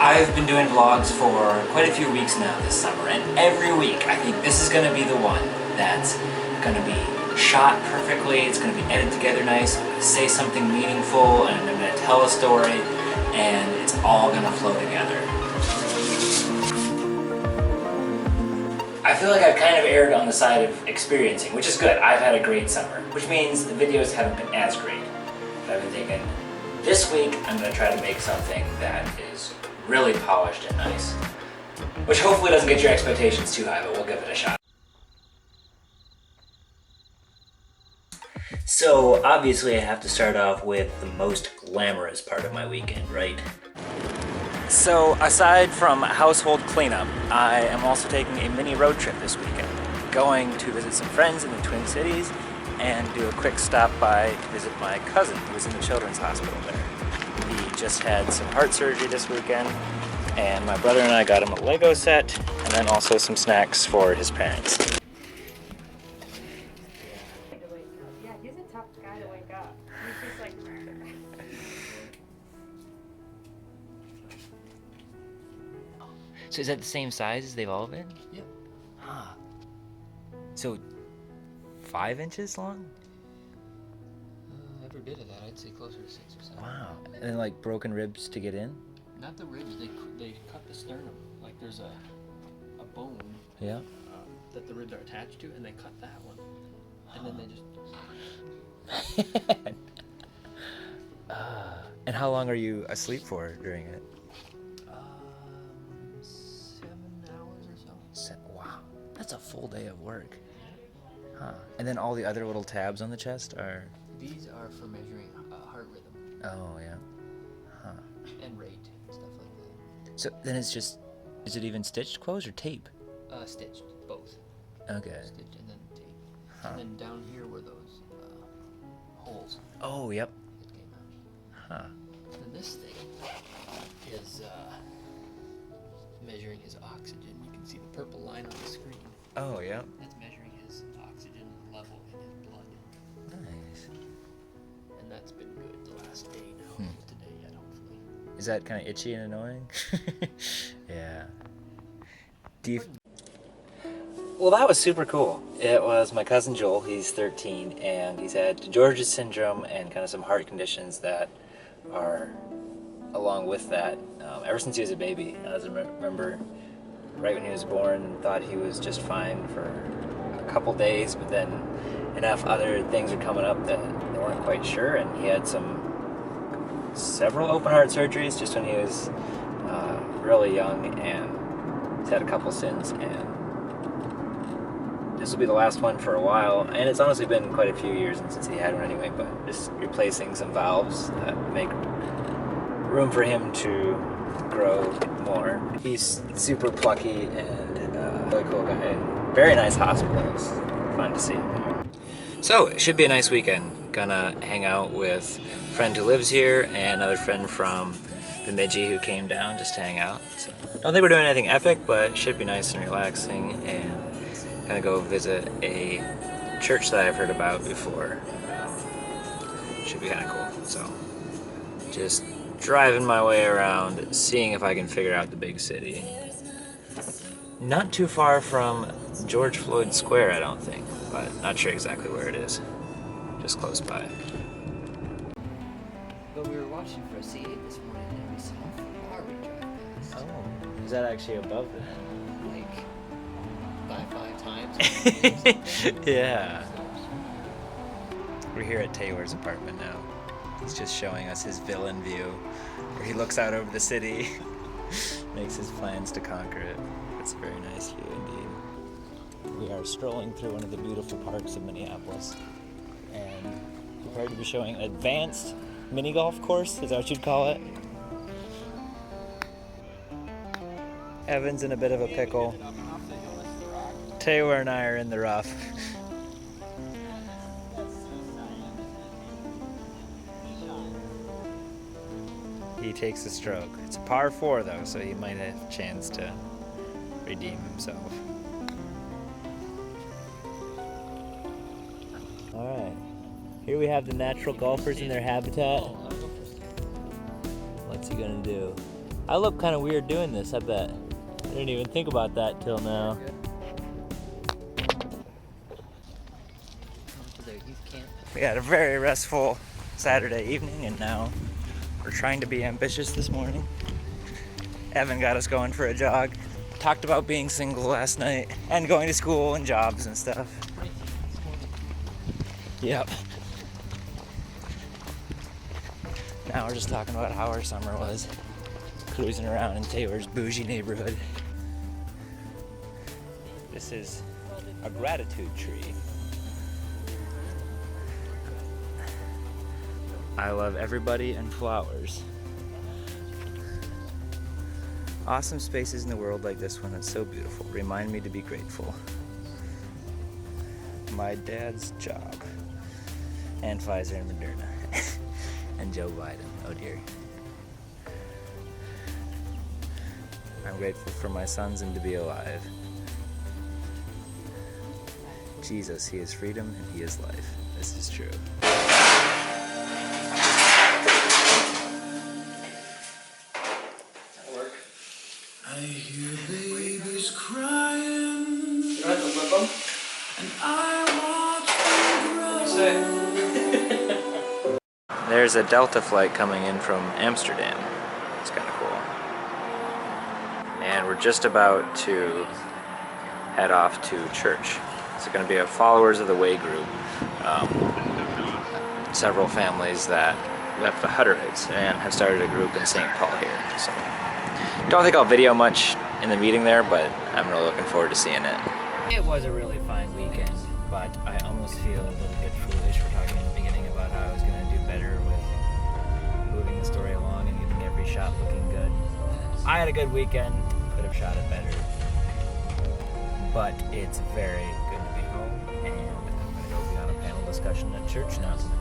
I've been doing vlogs for quite a few weeks now this summer, and every week I think this is going to be the one that's going to be shot perfectly, it's going to be edited together nice, I'm going to say something meaningful, and I'm going to tell a story, and it's all going to flow together. I feel like I've kind of erred on the side of experiencing, which is good. I've had a great summer, which means the videos haven't been as great. But I've been thinking, this week I'm going to try to make something that is really polished and nice. Which hopefully doesn't get your expectations too high, but we'll give it a shot. So obviously I have to start off with the most glamorous part of my weekend, right? So aside from household cleanup, I am also taking a mini road trip this weekend. Going to visit some friends in the Twin Cities and do a quick stop by to visit my cousin who was in the Children's Hospital there. He just had some heart surgery this weekend, and my brother and I got him a Lego set and then also some snacks for his parents. Yeah, he's a tough guy to wake up. He's just like... So is that the same size as they've all been? Yep. Huh. So 5 inches long? Every bit of that, I'd say closer to 6 or 7. Wow. And then like broken ribs to get in? Not the ribs, they cut the sternum. Like there's a bone Yeah. that the ribs are attached to, and they cut that one. And then they just... And how long are you asleep for during it? 7 hours or so. Wow. That's a full day of work. Huh. And then all the other little tabs on the chest are... These are for measuring heart rhythm. Oh, yeah. Huh. And rate and stuff like So then it's just... Is it even stitched closed or tape? that. Stitched, both. Okay. Stitched and then tape. Huh. And then down here were those holes Oh, yep. that came out. Huh. And this thing is measuring his oxygen. You can see the purple line on the screen. Oh, yep. That's measuring his oxygen level in his blood. Nice. And that's been good the last day now. Today yet, hopefully. Is that kind of itchy and annoying? Yeah. Do you... Well, that was super cool. It was my cousin Joel, he's 13, and he's had DeGeorge's syndrome and kind of some heart conditions that are along with that ever since he was a baby. I remember right when he was born, thought he was just fine for a couple days, but then enough other things were coming up that they weren't quite sure, and he had several open heart surgeries just when he was really young, and he's had a couple since, and this will be the last one for a while, and it's honestly been quite a few years since he had one anyway, but just replacing some valves that make room for him to grow more. He's super plucky and really cool guy. Very nice hospital. It's fun to see him here. So, it should be a nice weekend. Gonna hang out with a friend who lives here and another friend from Bemidji who came down just to hang out. So, don't think we're doing anything epic, but it should be nice and relaxing, and gonna go visit a church that I've heard about before. Should be kind of cool. So, just driving my way around, seeing if I can figure out the big city. Not too far from George Floyd Square, I don't think, but not sure exactly where it is. Just close by. But we were watching for a C8 this morning, and we saw a Ferrari drive past. Oh, is that actually above them? Like, by 5 times. Yeah. We're here at Taylor's apartment now. He's just showing us his villain view, where he looks out over the city, makes his plans to conquer it. It's a very nice view indeed. We are strolling through one of the beautiful parks of Minneapolis, and prepared to be showing an advanced mini golf course, is that what you'd call it? Evan's in a bit of a pickle. Taylor and I are in the rough. He takes a stroke. It's a par 4 though, so he might have a chance to redeem himself. Alright. Here we have the natural golfers in their habitat. What's he gonna do? I look kind of weird doing this, I bet. I didn't even think about that till now. We had a very restful Saturday evening, and now we're trying to be ambitious this morning. Evan got us going for a jog. Talked about being single last night and going to school and jobs and stuff. Yep. Now we're just talking about how our summer was. Cruising around in Taylor's bougie neighborhood. This is a gratitude tree. I love everybody and flowers. Awesome spaces in the world like this one that's so beautiful remind me to be grateful. My dad's job. And Pfizer and Moderna. And Joe Biden. Oh dear. I'm grateful for my sons and to be alive. Jesus, he is freedom and he is life. This is true. I hear babies crying, You don't have to flip them. and I watch them grow. There's a Delta flight coming in from Amsterdam. It's kind of cool. And we're just about to head off to church. It's going to be a Followers of the Way group. Several families that left the Hutterites and have started a group in St. Paul here. So, don't think I'll video much in the meeting there, but I'm really looking forward to seeing it. It was a really fine weekend, but I almost feel a little bit foolish for talking in the beginning about how I was going to do better with moving the story along and getting every shot looking good. I had a good weekend, could have shot it better, but it's very good to be home, and I'm going to go be on a panel discussion at church now tonight.